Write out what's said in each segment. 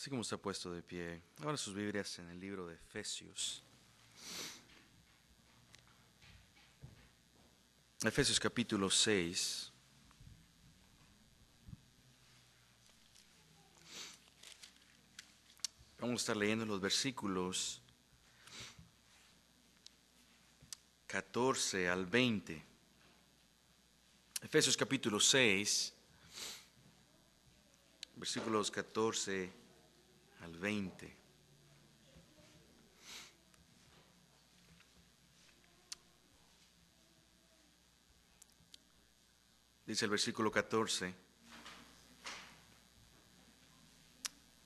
Así como está puesto de pie, ahora sus Biblias en el libro de Efesios. Efesios capítulo 6. Vamos a estar leyendo los versículos 14 al 20. Efesios capítulo 6, versículos 14 al 20. Dice el versículo 14: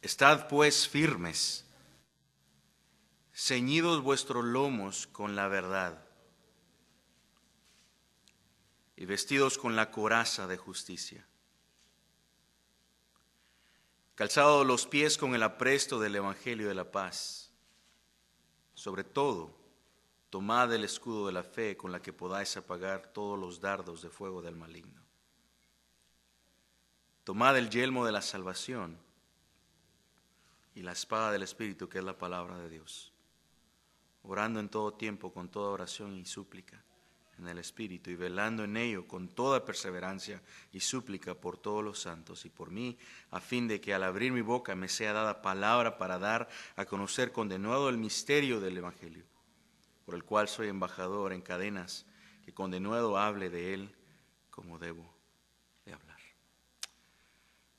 Estad pues firmes, ceñidos vuestros lomos con la verdad, y vestidos con la coraza de justicia, calzados los pies con el apresto del evangelio de la paz. Sobre todo, tomad el escudo de la fe, con la que podáis apagar todos los dardos de fuego del maligno. Tomad el yelmo de la salvación y la espada del Espíritu, que es la palabra de Dios, orando en todo tiempo con toda oración y súplica en el Espíritu, y velando en ello con toda perseverancia y súplica por todos los santos y por mí, a fin de que al abrir mi boca me sea dada palabra para dar a conocer con denuedo el misterio del Evangelio, por el cual soy embajador en cadenas, que con denuedo hable de él como debo de hablar.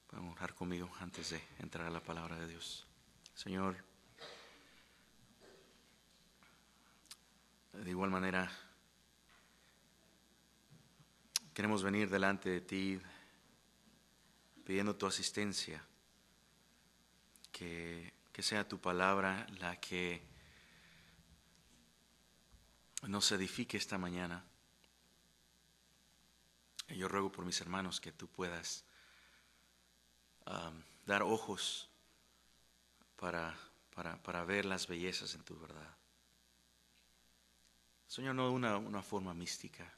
Pueden orar conmigo antes de entrar a la palabra de Dios. Señor, de igual manera queremos venir delante de ti pidiendo tu asistencia, que sea tu palabra la que nos edifique esta mañana. Y yo ruego por mis hermanos que tú puedas dar ojos para ver las bellezas en tu verdad. Señor, no una forma mística,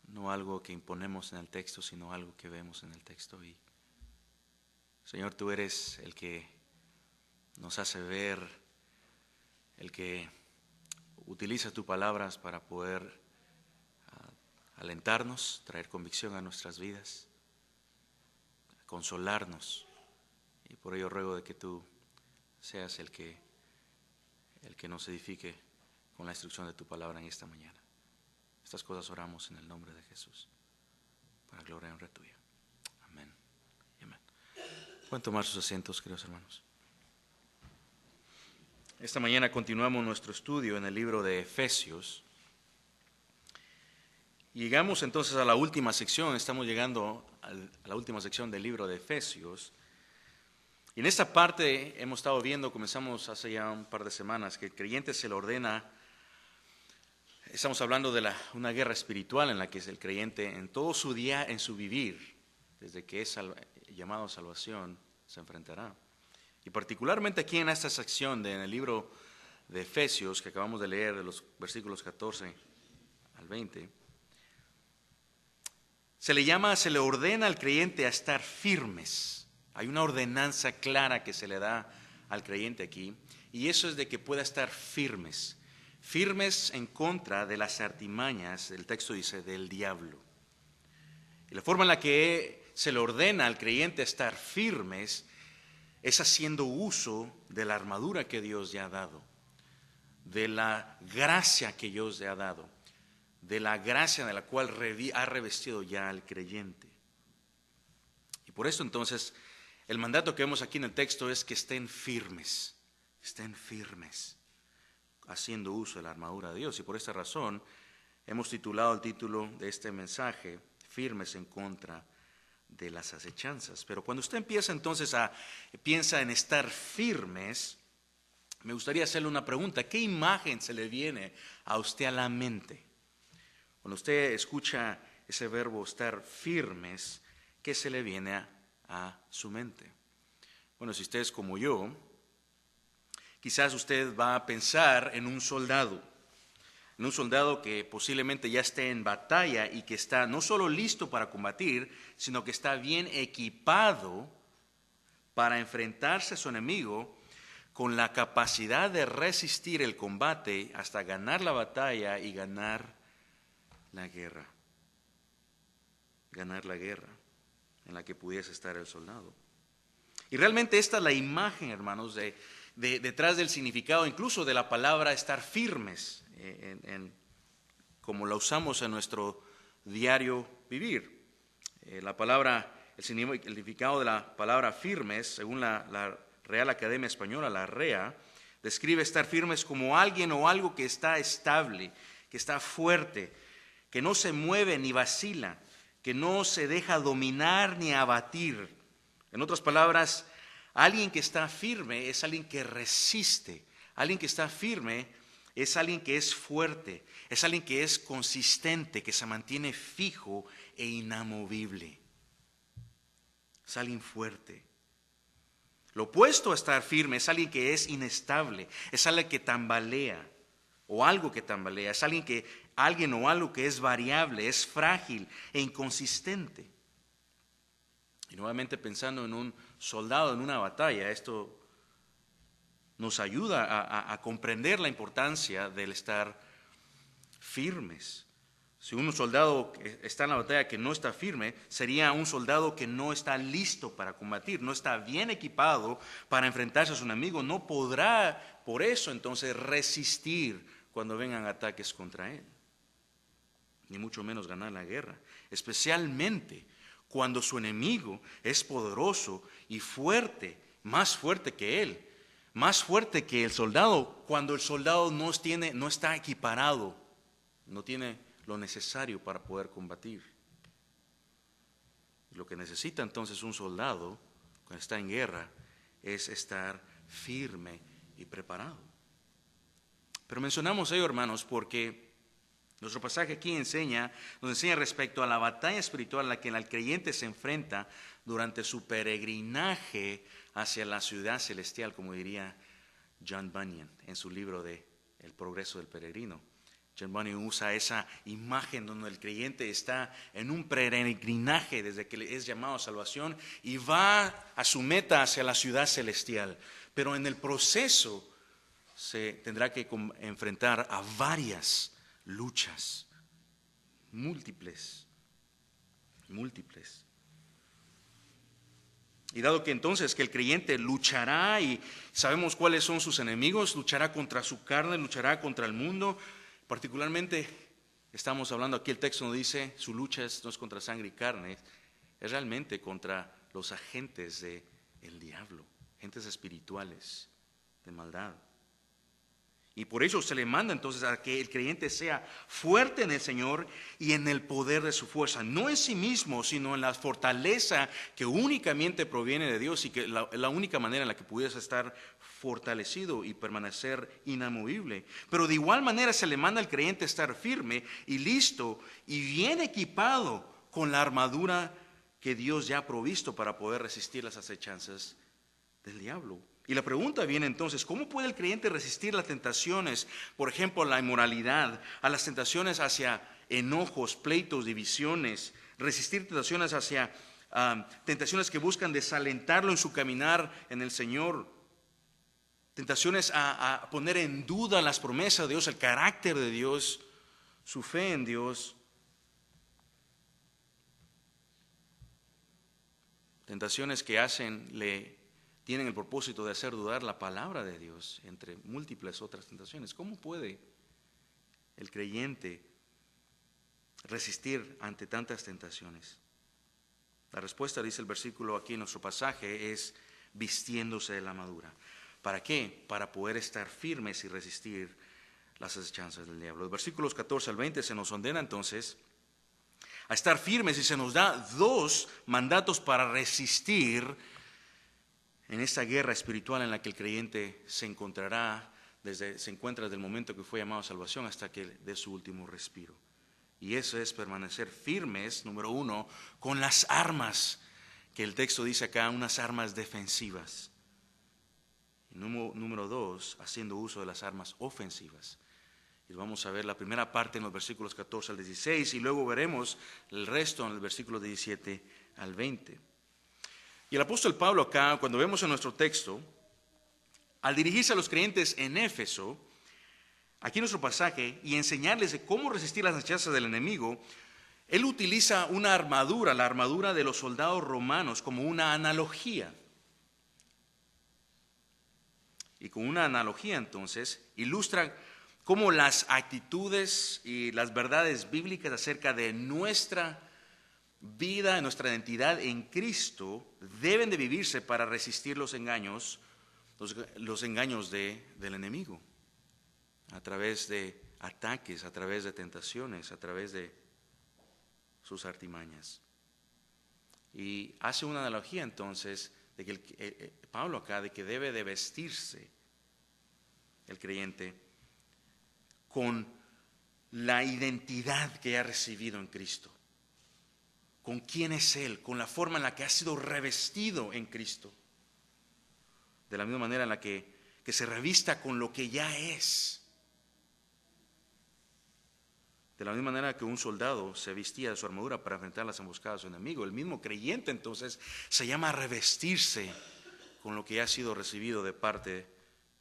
no algo que imponemos en el texto, sino algo que vemos en el texto. Y Señor, tú eres el que nos hace ver, el que utiliza tus palabras para poder alentarnos, traer convicción a nuestras vidas, consolarnos. Y por ello ruego de que tú seas el que nos edifique con la instrucción de tu palabra en esta mañana. Estas cosas oramos en el nombre de Jesús, para gloria y honra tuya. Amén y amén. Pueden tomar sus asientos, queridos hermanos. Esta mañana continuamos nuestro estudio en el libro de Efesios. Llegamos entonces a la última sección, estamos llegando a la última sección del libro de Efesios. Y en esta parte hemos estado viendo, comenzamos hace ya un par de semanas, que el creyente se le ordena, estamos hablando de una guerra espiritual en la que el creyente en todo su día, en su vivir, desde que es llamado a salvación, se enfrentará. Y particularmente aquí en esta sección en el libro de Efesios, que acabamos de leer, de los versículos 14 al 20, se le ordena al creyente a estar firmes. Hay una ordenanza clara que se le da al creyente aquí, y eso es de que pueda estar firmes en contra de las artimañas, el texto dice, del diablo. Y la forma en la que se le ordena al creyente estar firmes es haciendo uso de la armadura que Dios ya ha dado, de la gracia que Dios le ha dado, de la gracia de la cual ha revestido ya al creyente. Y por eso entonces el mandato que vemos aquí en el texto es que estén firmes, haciendo uso de la armadura de Dios. Y por esta razón hemos titulado el título de este mensaje, Firmes en contra de las acechanzas. Pero cuando usted empieza entonces piensa en estar firmes, me gustaría hacerle una pregunta. ¿Qué imagen se le viene a usted a la mente? Cuando usted escucha ese verbo estar firmes, ¿qué se le viene a su mente? Bueno, si usted es como yo, quizás usted va a pensar en un soldado que posiblemente ya esté en batalla y que está no solo listo para combatir, sino que está bien equipado para enfrentarse a su enemigo con la capacidad de resistir el combate hasta ganar la batalla y ganar la guerra. Ganar la guerra en la que pudiese estar el soldado. Y realmente esta es la imagen, hermanos, detrás del significado, incluso de la palabra estar firmes, como la usamos en nuestro diario vivir. El significado de la palabra firmes, según la Real Academia Española, la REA, describe estar firmes como alguien o algo que está estable, que está fuerte, que no se mueve ni vacila, que no se deja dominar ni abatir. En otras palabras, alguien que está firme es alguien que resiste. Alguien que está firme es alguien que es fuerte, es alguien que es consistente, que se mantiene fijo e inamovible. Es alguien fuerte. Lo opuesto a estar firme es alguien que es inestable, es alguien que tambalea o algo que tambalea, es alguien o algo que es variable, es frágil e inconsistente. Y nuevamente pensando en un soldado en una batalla, esto nos ayuda a comprender la importancia del estar firmes. Si un soldado está en la batalla que no está firme, sería un soldado que no está listo para combatir, no está bien equipado para enfrentarse a su enemigo, no podrá por eso entonces resistir cuando vengan ataques contra él, ni mucho menos ganar la guerra, especialmente cuando su enemigo es poderoso y fuerte, más fuerte que él, más fuerte que el soldado, cuando el soldado no está equiparado, no tiene lo necesario para poder combatir. Lo que necesita entonces un soldado cuando está en guerra es estar firme y preparado. Pero mencionamos ello, hermanos, porque nuestro pasaje aquí nos enseña respecto a la batalla espiritual a la que el creyente se enfrenta durante su peregrinaje hacia la ciudad celestial, como diría John Bunyan en su libro de El progreso del peregrino. John Bunyan usa esa imagen donde el creyente está en un peregrinaje desde que es llamado a salvación y va a su meta hacia la ciudad celestial. Pero en el proceso se tendrá que enfrentar a varias luchas, múltiples. Y dado que entonces que el creyente luchará y sabemos cuáles son sus enemigos, luchará contra su carne, luchará contra el mundo. Particularmente estamos hablando aquí, el texto nos dice, su lucha no es contra sangre y carne, es realmente contra los agentes del diablo, agentes espirituales de maldad. Y por eso se le manda entonces a que el creyente sea fuerte en el Señor y en el poder de su fuerza, no en sí mismo, sino en la fortaleza que únicamente proviene de Dios y que la única manera en la que pudiese estar fortalecido y permanecer inamovible. Pero de igual manera se le manda al creyente estar firme y listo y bien equipado con la armadura que Dios ya ha provisto para poder resistir las acechanzas del diablo. Y la pregunta viene entonces, ¿cómo puede el creyente resistir las tentaciones, por ejemplo, a la inmoralidad, a las tentaciones hacia enojos, pleitos, divisiones, resistir tentaciones hacia tentaciones que buscan desalentarlo en su caminar en el Señor, tentaciones a poner en duda las promesas de Dios, el carácter de Dios, su fe en Dios? Tentaciones que tienen el propósito de hacer dudar la palabra de Dios, entre múltiples otras tentaciones. ¿Cómo puede el creyente resistir ante tantas tentaciones? La respuesta, dice el versículo aquí en nuestro pasaje, es vistiéndose de la armadura. ¿Para qué? Para poder estar firmes y resistir las acechanzas del diablo. Los versículos 14 al 20 se nos ordena entonces a estar firmes y se nos da dos mandatos para resistir en esta guerra espiritual en la que el creyente se encuentra desde el momento que fue llamado a salvación hasta que dé su último respiro. Y eso es permanecer firmes, número uno, con las armas, que el texto dice acá, unas armas defensivas. Y número dos, haciendo uso de las armas ofensivas. Y vamos a ver la primera parte en los versículos 14 al 16 y luego veremos el resto en el versículo 17 al 20. Y el apóstol Pablo acá, cuando vemos en nuestro texto, al dirigirse a los creyentes en Éfeso, aquí en nuestro pasaje, y enseñarles de cómo resistir las acechazas del enemigo, él utiliza una armadura, la armadura de los soldados romanos, como una analogía. Y con una analogía entonces ilustra cómo las actitudes y las verdades bíblicas acerca de nuestra vida, nuestra identidad en Cristo, deben de vivirse para resistir los engaños, del enemigo, a través de ataques, a través de tentaciones, a través de sus artimañas. Y hace una analogía entonces de que Pablo acá, de que debe de vestirse el creyente con la identidad que ha recibido en Cristo, con quién es Él, con la forma en la que ha sido revestido en Cristo, de la misma manera en la que se revista con lo que ya es. De la misma manera que un soldado se vestía de su armadura para enfrentar las emboscadas de su enemigo, el mismo creyente entonces se llama a revestirse con lo que ya ha sido recibido de parte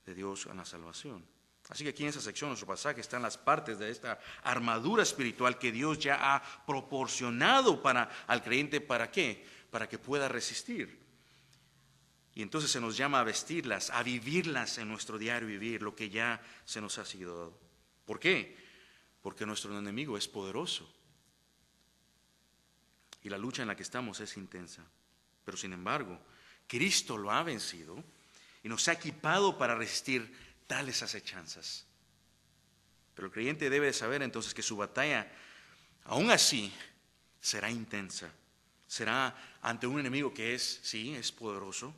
de Dios en la salvación. Así que aquí en esa sección, en nuestro pasaje, están las partes de esta armadura espiritual que Dios ya ha proporcionado al creyente. ¿Para qué? Para que pueda resistir. Y entonces se nos llama a vestirlas, a vivirlas en nuestro diario vivir, lo que ya se nos ha sido dado. ¿Por qué? Porque nuestro enemigo es poderoso. Y la lucha en la que estamos es intensa. Pero sin embargo, Cristo lo ha vencido y nos ha equipado para resistir tales acechanzas. Pero el creyente debe de saber entonces que su batalla, aún así, será intensa. Será ante un enemigo que es poderoso,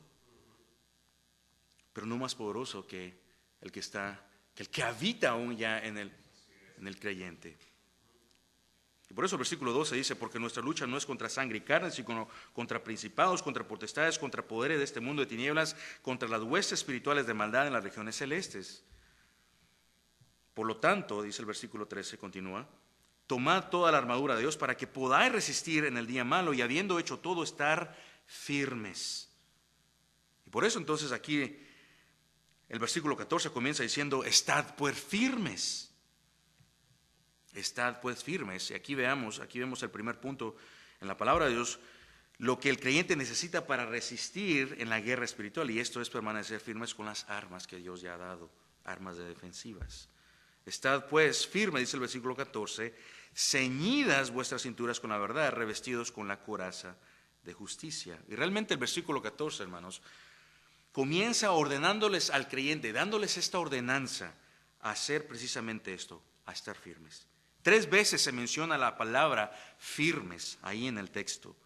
pero no más poderoso que el que habita aún ya en el creyente. Y por eso el versículo 12 dice: porque nuestra lucha no es contra sangre y carne, sino contra principados, contra potestades, contra poderes de este mundo de tinieblas, contra las huestes espirituales de maldad en las regiones celestes. Por lo tanto, dice el versículo 13, continúa: tomad toda la armadura de Dios para que podáis resistir en el día malo, y habiendo hecho todo, estar firmes. Y por eso entonces aquí el versículo 14 comienza diciendo: estad pues firmes. Estad pues firmes. Y aquí vemos el primer punto en la palabra de Dios, lo que el creyente necesita para resistir en la guerra espiritual, y esto es permanecer firmes con las armas que Dios ya ha dado, armas defensivas. Estad pues firmes, dice el versículo 14, ceñidas vuestras cinturas con la verdad, revestidos con la coraza de justicia. Y realmente el versículo 14, hermanos, comienza ordenándoles al creyente, dándoles esta ordenanza a hacer precisamente esto, a estar firmes. 3 veces se menciona la palabra firmes ahí en el texto.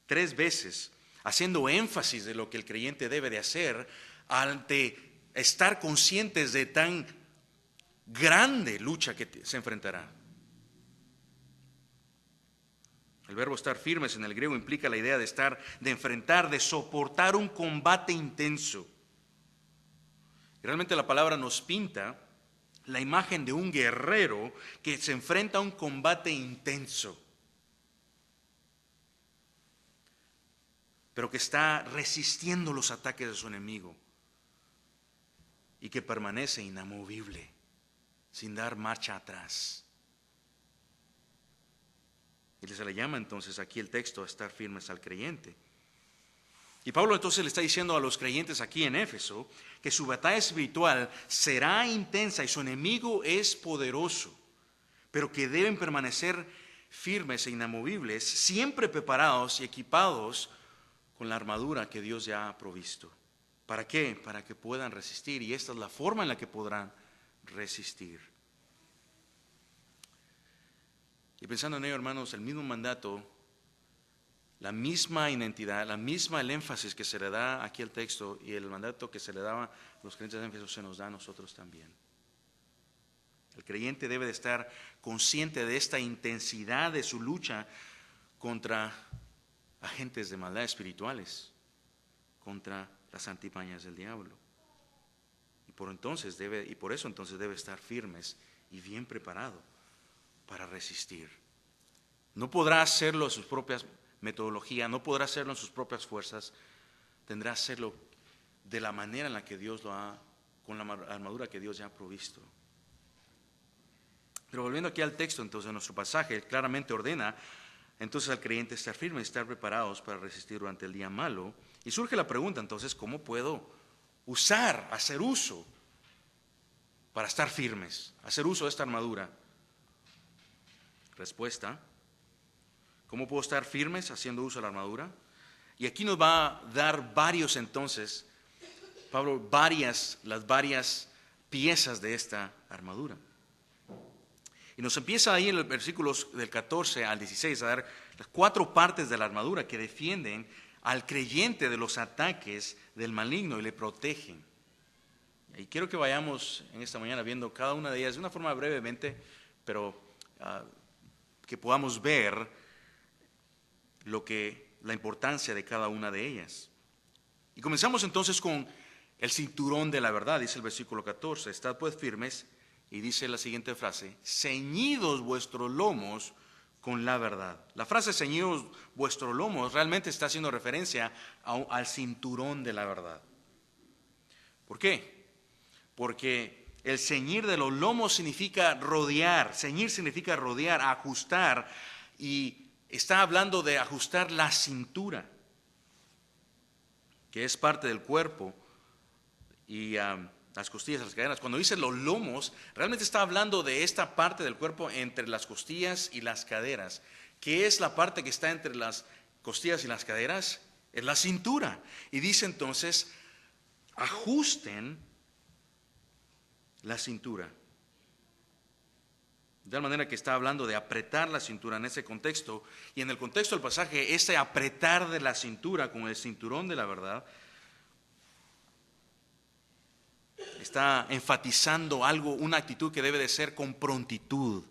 3 veces, haciendo énfasis de lo que el creyente debe de hacer ante estar conscientes de tan grande lucha que se enfrentará. El verbo estar firmes en el griego implica la idea de enfrentar, de soportar un combate intenso. Y realmente la palabra nos pinta la imagen de un guerrero que se enfrenta a un combate intenso, pero que está resistiendo los ataques de su enemigo y que permanece inamovible, sin dar marcha atrás. Y se le llama entonces aquí el texto a estar firmes al creyente. Y Pablo entonces le está diciendo a los creyentes aquí en Éfeso que su batalla espiritual será intensa y su enemigo es poderoso, pero que deben permanecer firmes e inamovibles, siempre preparados y equipados con la armadura que Dios ya ha provisto. ¿Para qué? Para que puedan resistir, y esta es la forma en la que podrán resistir. Y pensando en ello, hermanos, el mismo mandato, la misma identidad, el énfasis que se le da aquí al texto y el mandato que se le daba a los creyentes de Éfeso se nos da a nosotros también. El creyente debe de estar consciente de esta intensidad de su lucha contra agentes de maldad espirituales, contra las artimañas del diablo. Y por eso entonces debe estar firmes y bien preparado para resistir. No podrá hacerlo a sus propias metodología, no podrá hacerlo en sus propias fuerzas, tendrá que hacerlo de la manera en la que Dios lo ha, con la armadura que Dios ya ha provisto. Pero volviendo aquí al texto, entonces, nuestro pasaje claramente ordena entonces al creyente estar firme, estar preparados para resistir durante el día malo. Y surge la pregunta entonces, ¿cómo puedo hacer uso para estar firmes, hacer uso de esta armadura? Respuesta: ¿cómo puedo estar firmes haciendo uso de la armadura? Y aquí nos va a dar varios entonces, Pablo, las varias piezas de esta armadura. Y nos empieza ahí en los versículos del 14 al 16 a dar las 4 partes de la armadura que defienden al creyente de los ataques del maligno y le protegen. Y quiero que vayamos en esta mañana viendo cada una de ellas de una forma brevemente, pero que podamos ver la importancia de cada una de ellas. Y comenzamos entonces con el cinturón de la verdad, dice el versículo 14, estad pues firmes, y dice la siguiente frase, ceñidos vuestros lomos con la verdad. La frase ceñidos vuestros lomos realmente está haciendo referencia al cinturón de la verdad. ¿Por qué? Porque el ceñir de los lomos significa rodear, ceñir significa rodear, ajustar, y está hablando de ajustar la cintura, que es parte del cuerpo, y las costillas, las cadenas. Cuando dice los lomos, realmente está hablando de esta parte del cuerpo entre las costillas y las caderas. ¿Qué es la parte que está entre las costillas y las caderas? Es la cintura. Y dice entonces, ajusten la cintura. De tal manera que está hablando de apretar la cintura en ese contexto. Y en el contexto del pasaje, ese apretar de la cintura con el cinturón de la verdad está enfatizando algo, una actitud que debe de ser con prontitud,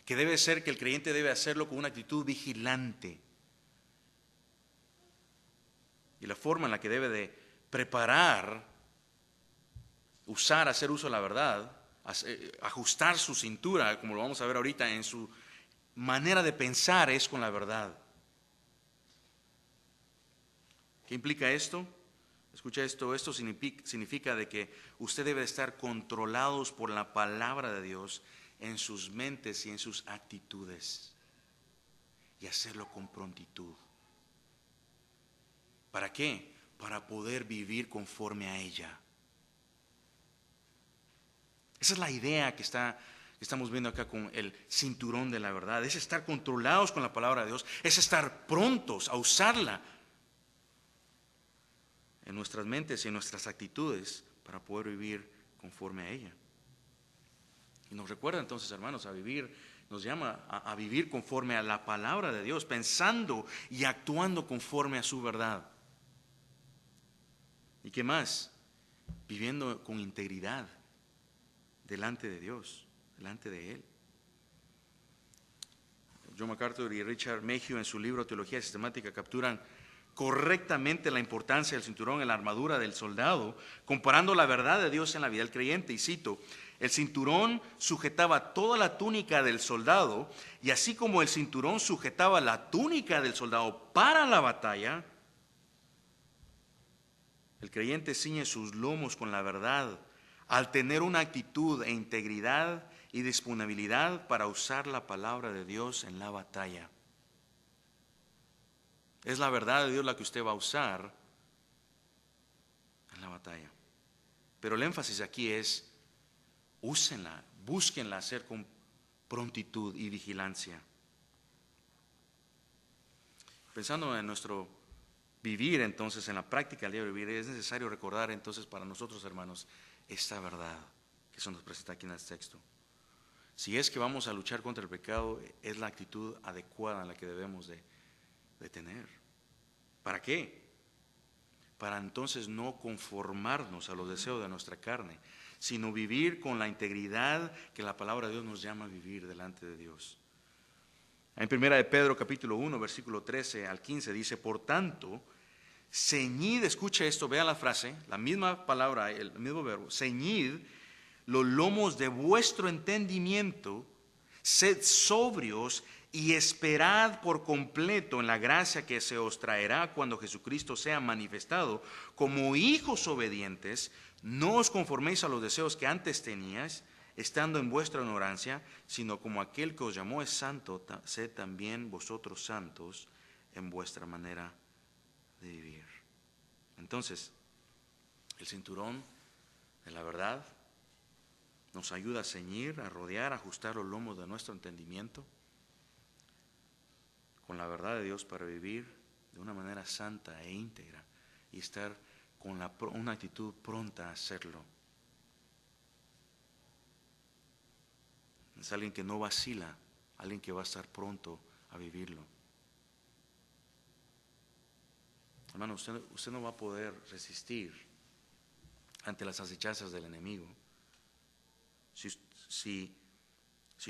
que debe ser que el creyente debe hacerlo con una actitud vigilante. Y la forma en la que debe de preparar, hacer uso de la verdad, ajustar su cintura, como lo vamos a ver ahorita, en su manera de pensar es con la verdad. ¿Qué implica esto? Escucha esto significa de que usted debe estar controlados por la palabra de Dios en sus mentes y en sus actitudes, y hacerlo con prontitud. ¿Para qué? Para poder vivir conforme a ella. Esa es la idea que estamos viendo acá con el cinturón de la verdad. Es estar controlados con la palabra de Dios, es estar prontos a usarla en nuestras mentes y en nuestras actitudes para poder vivir conforme a ella. Y nos recuerda entonces, hermanos, nos llama a vivir conforme a la palabra de Dios, pensando y actuando conforme a su verdad. ¿Y qué más? Viviendo con integridad delante de Dios, delante de Él. John MacArthur y Richard Mayhew en su libro Teología Sistemática capturan correctamente la importancia del cinturón en la armadura del soldado, comparando la verdad de Dios en la vida del creyente. Y cito, el cinturón sujetaba toda la túnica del soldado, y así como el cinturón sujetaba la túnica del soldado para la batalla, el creyente ciñe sus lomos con la verdad, al tener una actitud e integridad y disponibilidad para usar la palabra de Dios en la batalla. Es la verdad de Dios la que usted va a usar en la batalla. Pero el énfasis aquí es, úsenla, búsquenla hacer con prontitud y vigilancia. Pensando en nuestro vivir entonces, en la práctica del día de vivir, es necesario recordar entonces para nosotros, hermanos, esta verdad que se nos presenta aquí en el texto. Si es que vamos a luchar contra el pecado, es la actitud adecuada en la que debemos de tener. ¿Para qué? Para entonces no conformarnos a los deseos de nuestra carne, sino vivir con la integridad que la palabra de Dios nos llama a vivir delante de Dios. En 1 de Pedro capítulo 1, versículo 13 al 15 dice, por tanto, ceñid, escucha esto, vea la frase, la misma palabra, el mismo verbo, ceñid los lomos de vuestro entendimiento, sed sobrios y esperad por completo en la gracia que se os traerá cuando Jesucristo sea manifestado. Como hijos obedientes, no os conforméis a los deseos que antes teníais, estando en vuestra ignorancia, sino como aquel que os llamó es santo, sed también vosotros santos en vuestra manera de vivir. Entonces, el cinturón de la verdad nos ayuda a ceñir, a rodear, a ajustar los lomos de nuestro entendimiento con la verdad de Dios para vivir de una manera santa e íntegra y estar con una actitud pronta a hacerlo. Es alguien que no vacila, alguien que va a estar pronto a vivirlo. Hermano, usted no va a poder resistir ante las acechanzas del enemigo si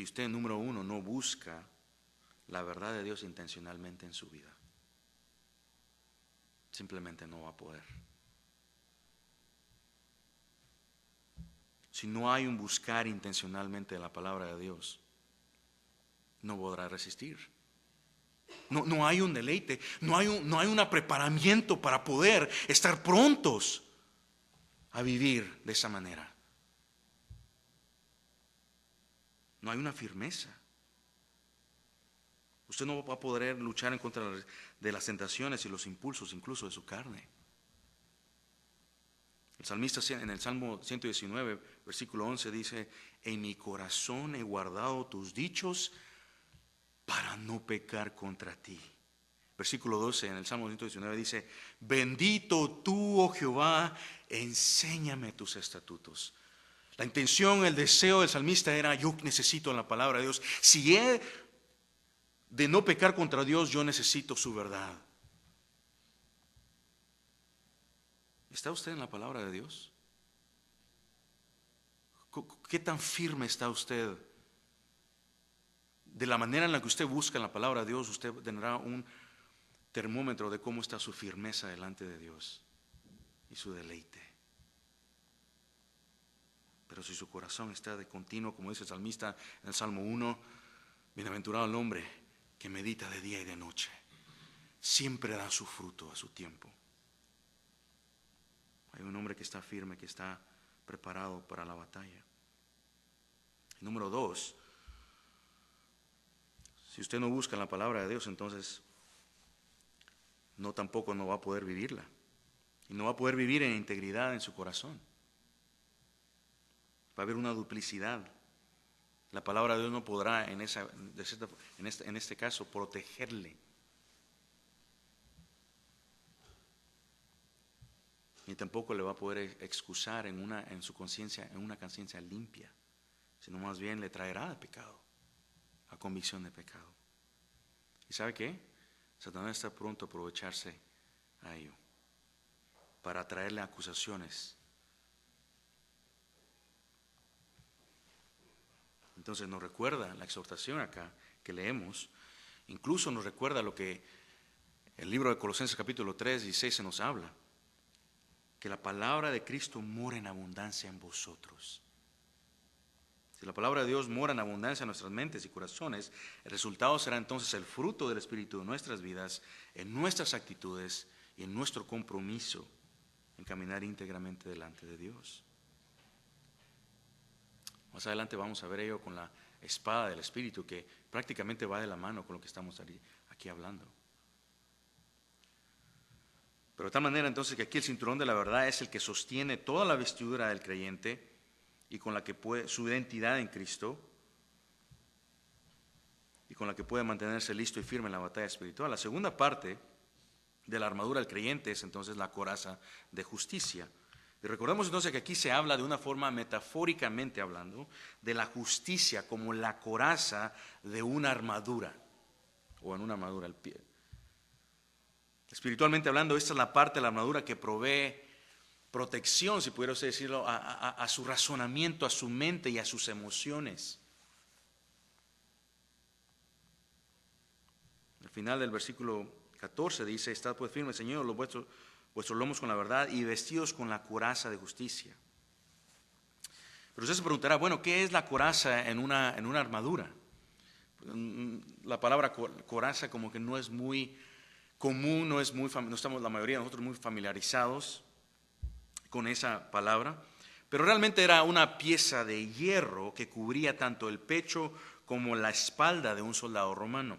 usted, número uno, no busca la verdad de Dios intencionalmente en su vida. Simplemente no va a poder. Si no hay un buscar intencionalmente de la palabra de Dios, no podrá resistir. No hay un deleite, no hay un preparamiento para poder estar prontos a vivir de esa manera. No hay una firmeza. Usted no va a poder luchar en contra de las tentaciones y los impulsos, incluso de su carne. El salmista en el Salmo 119, versículo 11 dice: en mi corazón he guardado tus dichos para no pecar contra ti. Versículo 12 en el Salmo 119 dice: bendito tú, oh Jehová, enséñame tus estatutos. La intención, el deseo del salmista era: yo necesito la palabra de Dios. Si he de no pecar contra Dios, yo necesito su verdad. ¿Está usted en la palabra de Dios? ¿Qué tan firme está usted? De la manera en la que usted busca en la palabra de Dios, usted tendrá un termómetro de cómo está su firmeza delante de Dios y su deleite. Pero si su corazón está de continuo, como dice el salmista en el Salmo 1, bienaventurado el hombre que medita de día y de noche, siempre da su fruto a su tiempo. Hay un hombre que está firme, que está preparado para la batalla. Y número 2, si usted no busca la palabra de Dios, entonces tampoco no va a poder vivirla. Y no va a poder vivir en integridad en su corazón. Va a haber una duplicidad. La palabra de Dios no podrá en este caso protegerle. Ni tampoco le va a poder excusar en su conciencia, en una conciencia limpia, sino más bien le traerá al pecado, a convicción de pecado. ¿Y sabe qué? Satanás está pronto a aprovecharse a ello para traerle acusaciones. Entonces nos recuerda la exhortación acá que leemos, incluso nos recuerda lo que el libro de Colosenses capítulo 3, 16 se nos habla, que la palabra de Cristo mora en abundancia en vosotros. Si la palabra de Dios mora en abundancia en nuestras mentes y corazones, el resultado será entonces el fruto del Espíritu en nuestras vidas, en nuestras actitudes y en nuestro compromiso en caminar íntegramente delante de Dios. Más adelante vamos a ver ello con la espada del Espíritu, que prácticamente va de la mano con lo que estamos aquí hablando. Pero de tal manera entonces que aquí el cinturón de la verdad es el que sostiene toda la vestidura del creyente y con la que puede su identidad en Cristo y con la que puede mantenerse listo y firme en la batalla espiritual. La segunda parte de la armadura del creyente es entonces la coraza de justicia. Y recordemos entonces que aquí se habla de una forma metafóricamente hablando de la justicia como la coraza de una armadura o en una armadura al pie. Espiritualmente hablando, esta es la parte de la armadura que provee protección, si pudiera usted decirlo, a su razonamiento, a su mente y a sus emociones. Al final del versículo 14 dice: estad pues firmes, Señor, vuestros lomos con la verdad y vestidos con la coraza de justicia. Pero usted se preguntará, bueno, ¿qué es la coraza en una armadura? La palabra coraza como que no es muy común, no estamos la mayoría de nosotros muy familiarizados con esa palabra, pero realmente era una pieza de hierro que cubría tanto el pecho como la espalda de un soldado romano.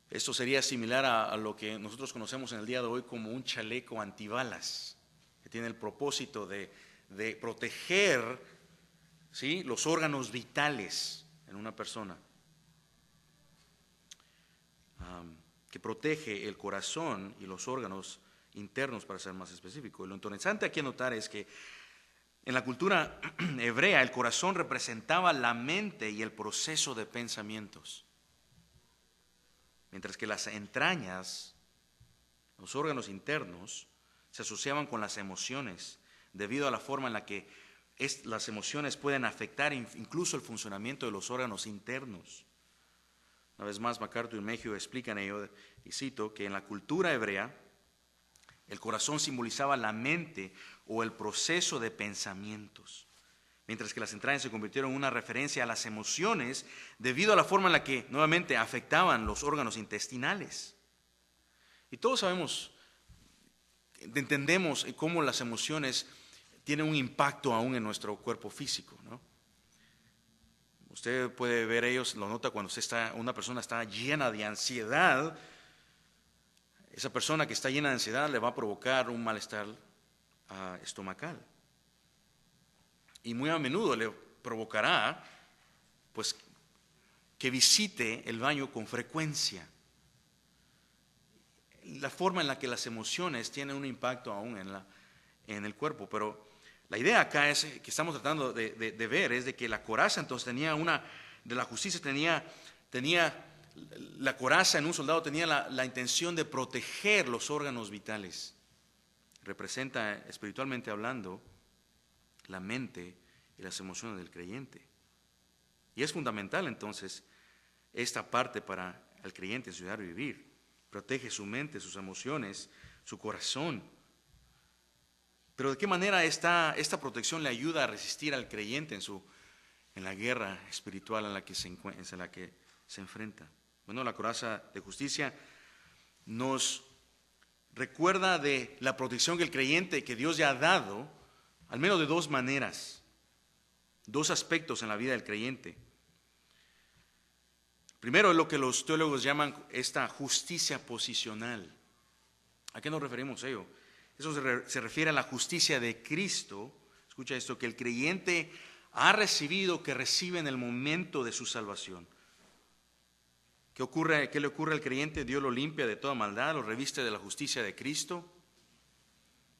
Esto sería similar a lo que nosotros conocemos en el día de hoy como un chaleco antibalas, que tiene el propósito de proteger, ¿sí?, los órganos vitales en una persona, que protege el corazón y los órganos internos, para ser más específico. Y lo interesante aquí a notar es que en la cultura hebrea el corazón representaba la mente y el proceso de pensamientos, mientras que las entrañas, los órganos internos, se asociaban con las emociones, debido a la forma en la que las emociones pueden afectar incluso el funcionamiento de los órganos internos. Una vez más, MacArthur y Meggio explican ello, y cito, que en la cultura hebrea el corazón simbolizaba la mente o el proceso de pensamientos, mientras que las entrañas se convirtieron en una referencia a las emociones debido a la forma en la que nuevamente afectaban los órganos intestinales. Y todos sabemos, entendemos cómo las emociones tienen un impacto aún en nuestro cuerpo físico, ¿no? Usted puede ver ellos, lo nota cuando una persona está llena de ansiedad. Esa persona que está llena de ansiedad le va a provocar un malestar estomacal. Y muy a menudo le provocará, pues, que visite el baño con frecuencia. La forma en la que las emociones tienen un impacto aún en el cuerpo. Pero la idea acá es que estamos tratando de ver es de que la coraza entonces de la justicia tenía la coraza en un soldado tenía la intención de proteger los órganos vitales. Representa, espiritualmente hablando, la mente y las emociones del creyente. Y es fundamental entonces esta parte para el creyente en su diario vivir. Protege su mente, sus emociones, su corazón. Pero ¿de qué manera esta protección le ayuda a resistir al creyente en la guerra espiritual en la que se enfrenta? Bueno, la coraza de justicia nos recuerda de la protección que el creyente, que Dios ya ha dado, al menos de dos maneras, dos aspectos en la vida del creyente. Primero es lo que los teólogos llaman esta justicia posicional. ¿A qué nos referimos a ello? Eso se refiere a la justicia de Cristo. Escucha esto, que el creyente ha recibido, que recibe en el momento de su salvación. ¿Qué le ocurre al creyente? Dios lo limpia de toda maldad, lo reviste de la justicia de Cristo,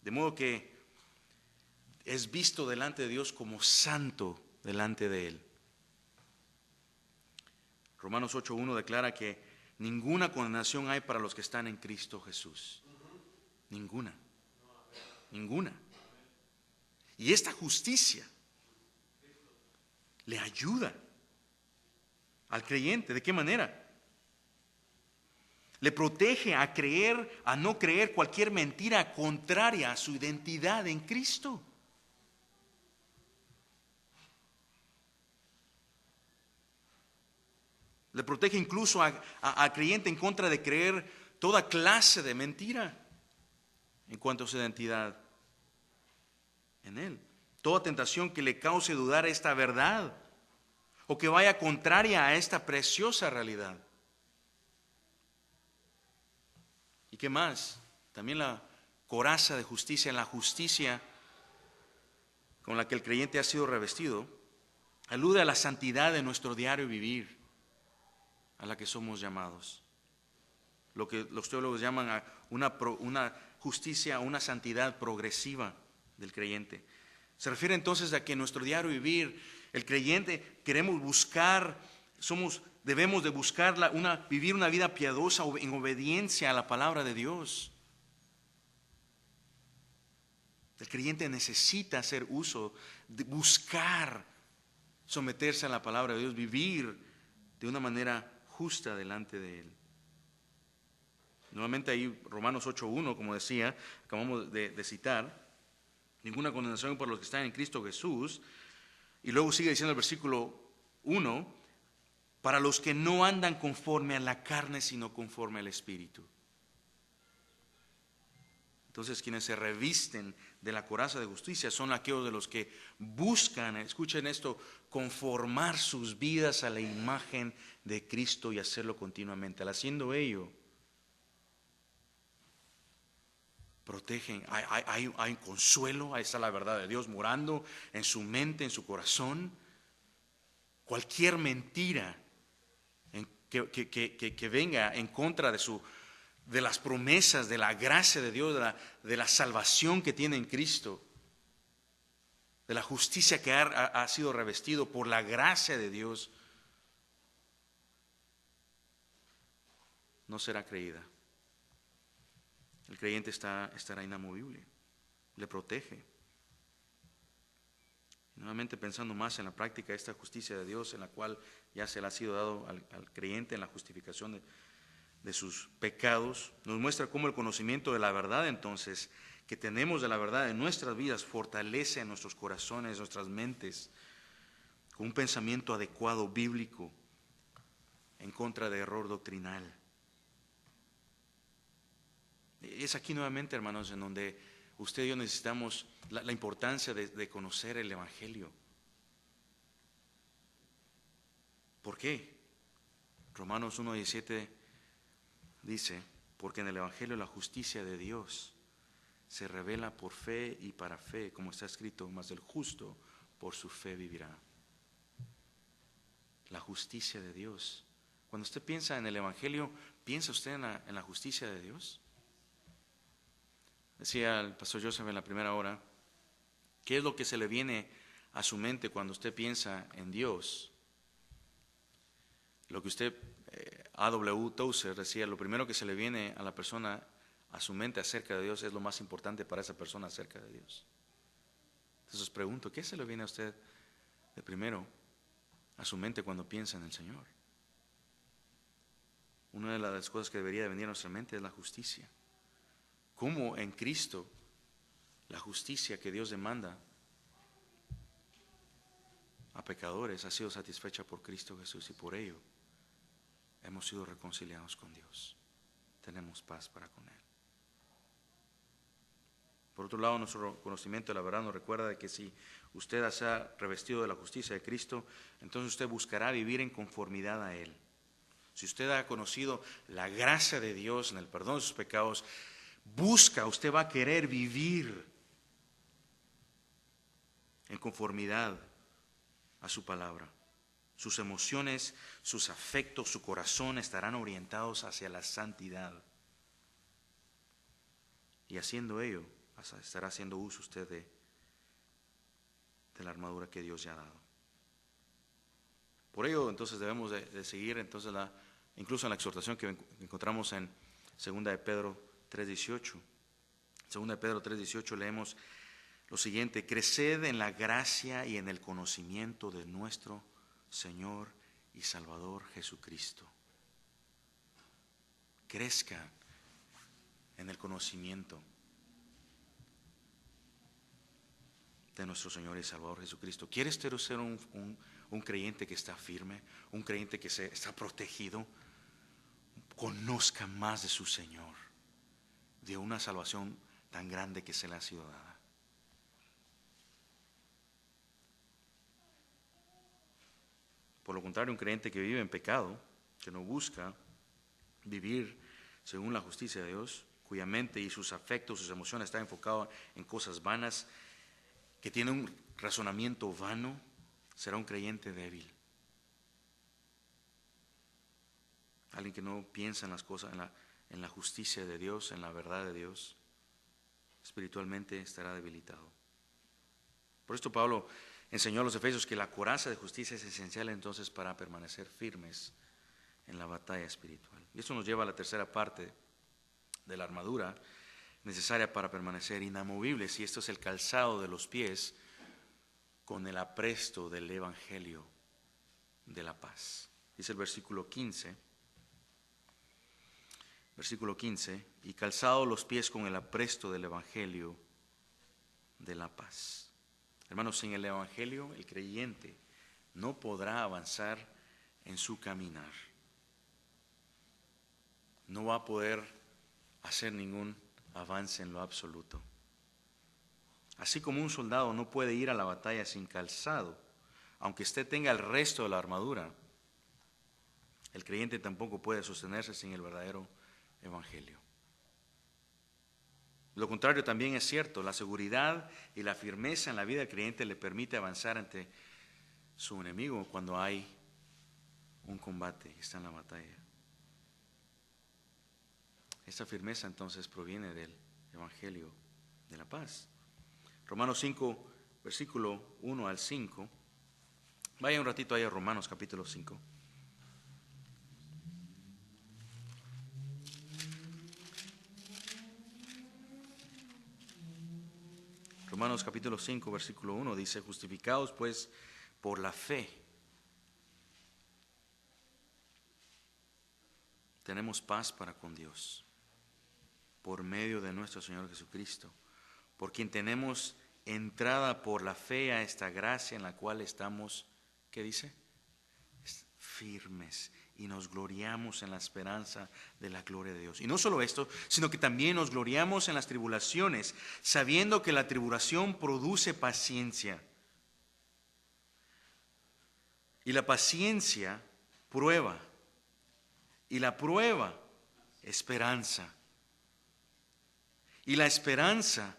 de modo que es visto delante de Dios como santo delante de Él. Romanos 8:1 declara que ninguna condenación hay para los que están en Cristo Jesús. Ninguna. Ninguna. Y esta justicia le ayuda al creyente. ¿De qué manera? Le protege a no creer cualquier mentira contraria a su identidad en Cristo. Le protege incluso al creyente en contra de creer toda clase de mentira en cuanto a su identidad en Él. Toda tentación que le cause dudar esta verdad o que vaya contraria a esta preciosa realidad. ¿Y qué más? También la coraza de justicia, la justicia con la que el creyente ha sido revestido, alude a la santidad de nuestro diario vivir, a la que somos llamados. Lo que los teólogos llaman a una justicia, una santidad progresiva del creyente. Se refiere entonces a que en nuestro diario vivir, el creyente debemos de buscar vivir una vida piadosa en obediencia a la palabra de Dios. El creyente necesita hacer uso, de buscar someterse a la palabra de Dios, vivir de una manera justa delante de Él. Nuevamente ahí Romanos 8:1, como decía, acabamos de citar, ninguna condenación por los que están en Cristo Jesús. Y luego sigue diciendo el versículo 1, para los que no andan conforme a la carne, sino conforme al Espíritu. Entonces, quienes se revisten de la coraza de justicia son aquellos de los que buscan, escuchen esto, conformar sus vidas a la imagen de Cristo y hacerlo continuamente. Al haciendo ello, protegen, hay consuelo, ahí está la verdad de Dios morando en su mente, en su corazón. Cualquier mentira que venga en contra de las promesas, de la gracia de Dios, de la salvación que tiene en Cristo, de la justicia que ha sido revestido por la gracia de Dios, no será creída. El creyente estará inamovible, le protege. Nuevamente pensando más en la práctica de esta justicia de Dios, en la cual ya se le ha sido dado al creyente en la justificación de sus pecados, nos muestra cómo el conocimiento de la verdad entonces que tenemos de la verdad en nuestras vidas fortalece a nuestros corazones, nuestras mentes, con un pensamiento adecuado, bíblico, en contra de error doctrinal. Es aquí nuevamente, hermanos, en donde usted y yo necesitamos la importancia de conocer el Evangelio. ¿Por qué? Romanos 1:17 dice, porque en el Evangelio la justicia de Dios se revela por fe y para fe, como está escrito, mas el justo por su fe vivirá. La justicia de Dios. Cuando usted piensa en el Evangelio, ¿piensa usted en la justicia de Dios? Decía el pastor Joseph en la primera hora, ¿qué es lo que se le viene a su mente cuando usted piensa en Dios? Lo que usted, A.W. Tozer decía, lo primero que se le viene a la persona a su mente acerca de Dios es lo más importante para esa persona acerca de Dios. Entonces os pregunto, ¿qué se le viene a usted de primero a su mente cuando piensa en el Señor? Una de las cosas que debería de venir a nuestra mente es la justicia. ¿Cómo en Cristo la justicia que Dios demanda a pecadores ha sido satisfecha por Cristo Jesús y por ello hemos sido reconciliados con Dios? Tenemos paz para con Él. Por otro lado, nuestro conocimiento de la verdad nos recuerda de que si usted se ha revestido de la justicia de Cristo, entonces usted buscará vivir en conformidad a Él. Si usted ha conocido la gracia de Dios en el perdón de sus pecados, usted va a querer vivir en conformidad a su palabra. Sus emociones, sus afectos, su corazón estarán orientados hacia la santidad. Y haciendo ello, estará haciendo uso usted de la armadura que Dios ya ha dado. Por ello, entonces, debemos de seguir entonces incluso en la exhortación que encontramos en 2 de Pedro 3:18. 2 de Pedro 3:18 leemos lo siguiente: creced en la gracia y en el conocimiento de nuestro Señor y Salvador Jesucristo. Crezcan en el conocimiento de nuestro Señor y Salvador Jesucristo. ¿Quieres ser un creyente que está firme, un creyente que está protegido? Conozca más de su Señor, de una salvación tan grande que se le ha sido dada. Por lo contrario, un creyente que vive en pecado, que no busca vivir según la justicia de Dios, cuya mente y sus afectos, sus emociones están enfocados en cosas vanas, que tiene un razonamiento vano, será un creyente débil. Alguien que no piensa en las cosas, en la justicia de Dios, en la verdad de Dios, espiritualmente estará debilitado. Por esto Pablo enseñó a los efesios que la coraza de justicia es esencial entonces para permanecer firmes en la batalla espiritual. Y esto nos lleva a la tercera parte de la armadura necesaria para permanecer inamovibles, y esto es el calzado de los pies con el apresto del Evangelio de la paz. Dice el versículo 15, y calzado los pies con el apresto del Evangelio de la paz. Hermanos, sin el Evangelio, el creyente no podrá avanzar en su caminar. No va a poder hacer ningún avance en lo absoluto. Así como un soldado no puede ir a la batalla sin calzado, aunque usted tenga el resto de la armadura, el creyente tampoco puede sostenerse sin el verdadero evangelio. Lo contrario también es cierto. La seguridad y la firmeza en la vida del creyente le permite avanzar ante su enemigo cuando hay un combate, está en la batalla. Esta firmeza entonces proviene del evangelio de la paz. Romanos 5, versículo 1 al 5. Vaya un ratito ahí a Romanos capítulo 5. Romanos capítulo 5, versículo 1 dice: justificados pues por la fe, tenemos paz para con Dios, por medio de nuestro Señor Jesucristo, por quien tenemos entrada por la fe a esta gracia en la cual estamos, ¿qué dice? Firmes, y nos gloriamos en la esperanza de la gloria de Dios. Y no solo esto, sino que también nos gloriamos en las tribulaciones, sabiendo que la tribulación produce paciencia. Y la paciencia prueba, y la prueba esperanza. Y la esperanza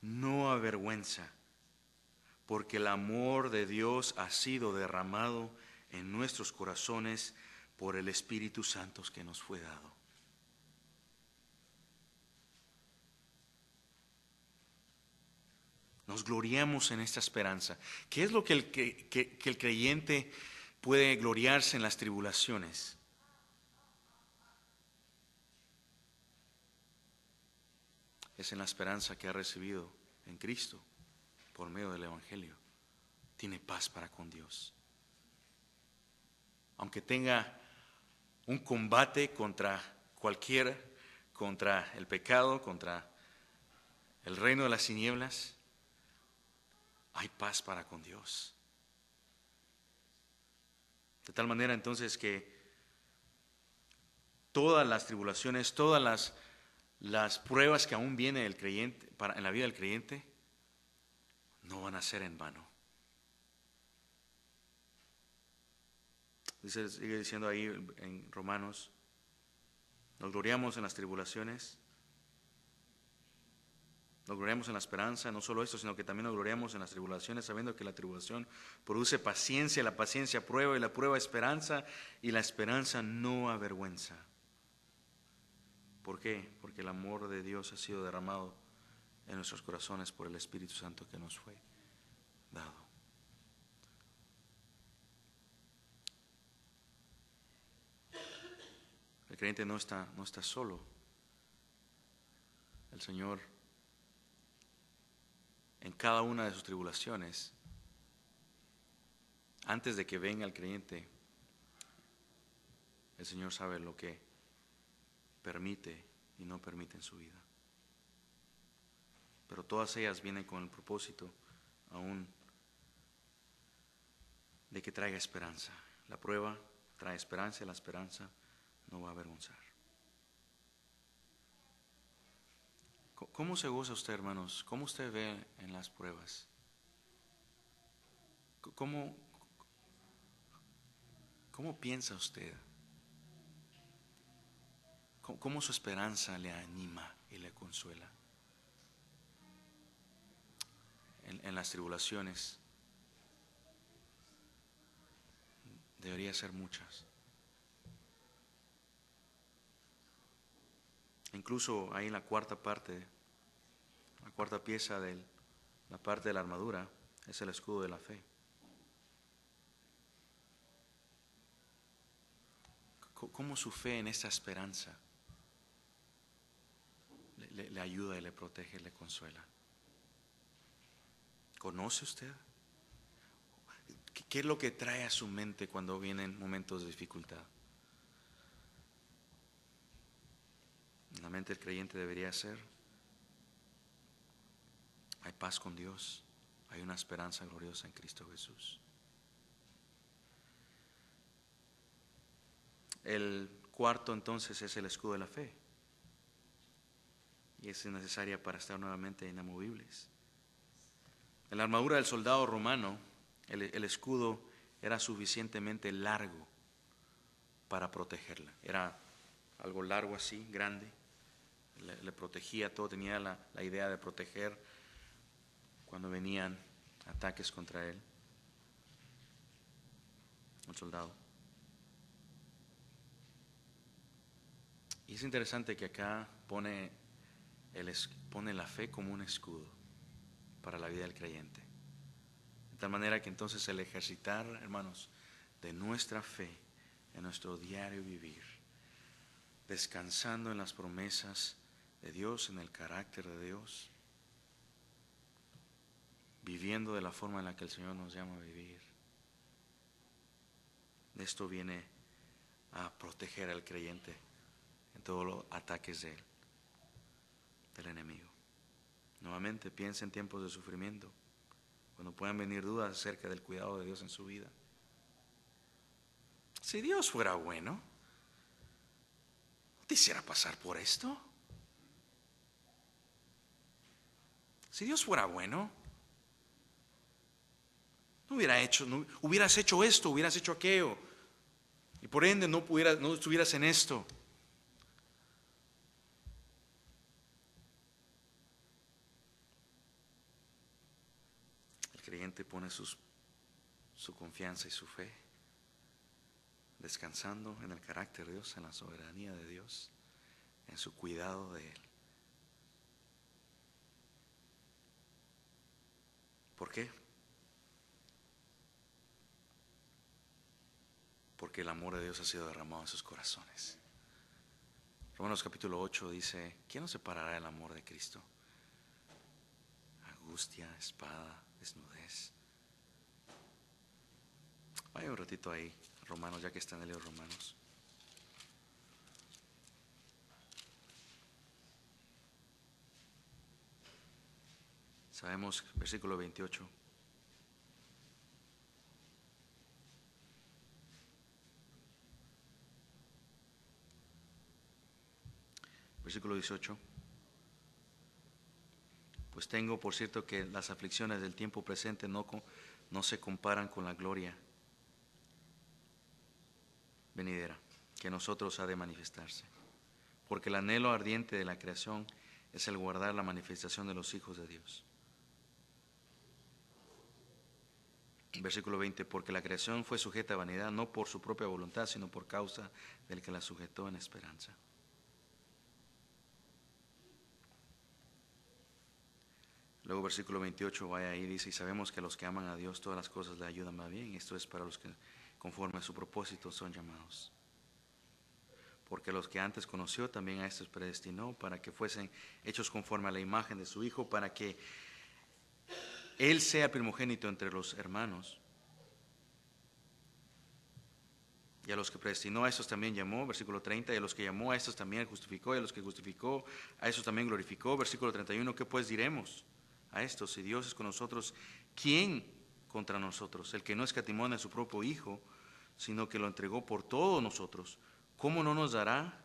no avergüenza, porque el amor de Dios ha sido derramado en nuestros corazones por el Espíritu Santo que nos fue dado. Nos gloriamos en esta esperanza. ¿Qué es lo que el creyente puede gloriarse en las tribulaciones? Es en la esperanza que ha recibido en Cristo por medio del Evangelio. Tiene paz para con Dios. Aunque tenga un combate contra cualquiera, contra el pecado, contra el reino de las tinieblas, hay paz para con Dios. De tal manera entonces que todas las tribulaciones, todas las pruebas que aún vienen el creyente, en la vida del creyente, no van a ser en vano. Sigue diciendo ahí en Romanos: nos gloriamos en las tribulaciones, nos gloriamos en la esperanza. No solo esto, sino que también nos gloriamos en las tribulaciones, sabiendo que la tribulación produce paciencia, la paciencia prueba, y la prueba esperanza, y la esperanza no avergüenza. ¿Por qué? Porque el amor de Dios ha sido derramado en nuestros corazones por el Espíritu Santo que nos fue dado. El creyente no está solo. El Señor, en cada una de sus tribulaciones, antes de que venga el creyente, el Señor sabe lo que permite y no permite en su vida. Pero todas ellas vienen con el propósito aún de que traiga esperanza. La prueba trae esperanza, y la esperanza no va a avergonzar. ¿Cómo se goza usted, hermanos? ¿Cómo usted ve en las pruebas? ¿Cómo piensa usted? ¿Cómo su esperanza le anima y le consuela en las tribulaciones? Debería ser muchas. Incluso ahí en la cuarta parte, la cuarta pieza de la parte de la armadura, es el escudo de la fe. ¿Cómo su fe en esta esperanza le ayuda y le protege y le consuela? ¿Conoce usted? ¿Qué es lo que trae a su mente cuando vienen momentos de dificultad? En la mente del creyente debería ser: hay paz con Dios, hay una esperanza gloriosa en Cristo Jesús. El cuarto entonces es el escudo de la fe. Y es necesaria para estar nuevamente inamovibles. En la armadura del soldado romano, el escudo era suficientemente largo para protegerla. Era algo largo así, grande. Le protegía todo, tenía la idea de proteger cuando venían ataques contra él, un soldado. Y es interesante que acá pone la fe como un escudo para la vida del creyente. De tal manera que entonces el ejercitar, hermanos, de nuestra fe en nuestro diario vivir, descansando en las promesas de Dios, en el carácter de Dios, viviendo de la forma en la que el Señor nos llama a vivir. Esto viene a proteger al creyente en todos los ataques del enemigo. Nuevamente, piensa en tiempos de sufrimiento, cuando puedan venir dudas acerca del cuidado de Dios en su vida. Si Dios fuera bueno, ¿no te hiciera pasar por esto? Si Dios fuera bueno, hubieras hecho esto, hubieras hecho aquello, y por ende no estuvieras en esto. El creyente pone su confianza y su fe, descansando en el carácter de Dios, en la soberanía de Dios, en su cuidado de Él. ¿Por qué? Porque el amor de Dios ha sido derramado en sus corazones. Romanos capítulo 8 dice: ¿quién nos separará del amor de Cristo? Angustia, espada, desnudez. Vaya un ratito ahí, Romanos, ya que está en el libro de Romanos. Sabemos, versículo 28. Versículo 18. Pues tengo por cierto que las aflicciones del tiempo presente no se comparan con la gloria venidera que en nosotros ha de manifestarse. Porque el anhelo ardiente de la creación es el guardar la manifestación de los hijos de Dios. Versículo 20, porque la creación fue sujeta a vanidad, no por su propia voluntad, sino por causa del que la sujetó en esperanza. Luego versículo 28, vaya ahí, dice: y sabemos que a los que aman a Dios todas las cosas le ayudan más bien. Esto es para los que conforme a su propósito son llamados. Porque los que antes conoció, también a estos predestinó para que fuesen hechos conforme a la imagen de su Hijo, para que Él sea primogénito entre los hermanos. Y a los que predestinó, a estos también llamó, versículo 30, y a los que llamó, a estos también justificó, y a los que justificó, a estos también glorificó. Versículo 31, ¿qué pues diremos a estos? Si Dios es con nosotros, ¿quién contra nosotros? El que no escatimó a su propio Hijo, sino que lo entregó por todos nosotros, ¿cómo no nos dará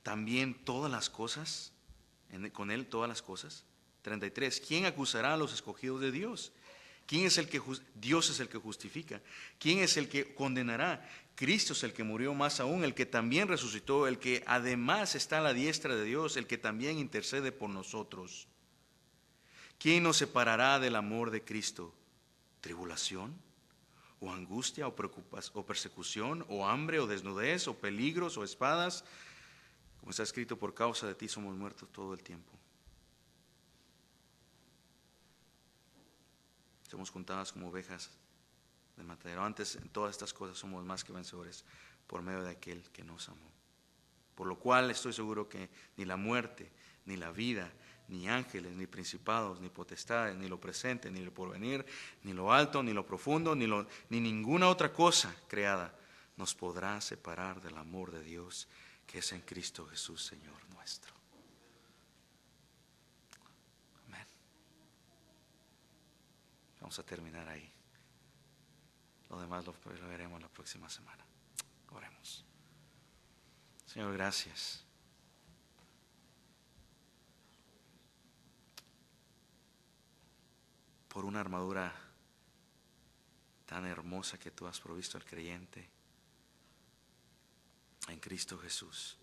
también todas las cosas? Con Él todas las cosas. 33, ¿quién acusará a los escogidos de Dios? ¿Quién es el que Dios es el que justifica? ¿Quién es el que condenará? Cristo es el que murió, más aún, el que también resucitó, el que además está a la diestra de Dios, el que también intercede por nosotros. ¿Quién nos separará del amor de Cristo? ¿Tribulación? ¿O angustia? ¿O persecución? ¿O hambre? ¿O desnudez? ¿O peligros? ¿O espadas? Como está escrito: por causa de ti somos muertos todo el tiempo. Somos contadas como ovejas de matadero. Antes, en todas estas cosas somos más que vencedores por medio de aquel que nos amó. Por lo cual estoy seguro que ni la muerte, ni la vida, ni ángeles, ni principados, ni potestades, ni lo presente, ni lo porvenir, ni lo alto, ni lo profundo, ni ninguna otra cosa creada nos podrá separar del amor de Dios que es en Cristo Jesús, Señor nuestro. Amén. Vamos a terminar ahí. Lo demás lo veremos la próxima semana. Oremos. Señor, gracias. Por una armadura tan hermosa que tú has provisto al creyente en Cristo Jesús.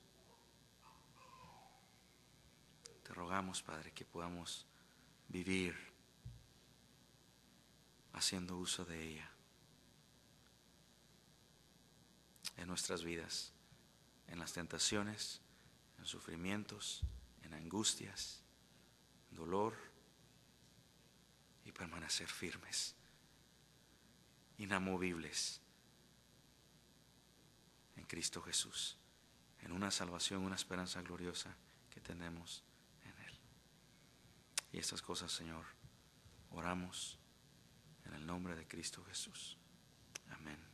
Te rogamos, Padre, que podamos vivir haciendo uso de ella en nuestras vidas, en las tentaciones, en sufrimientos, en angustias, en dolor, y permanecer firmes, inamovibles en Cristo Jesús, en una salvación, una esperanza gloriosa que tenemos en Él. Y estas cosas, Señor, oramos en el nombre de Cristo Jesús. Amén.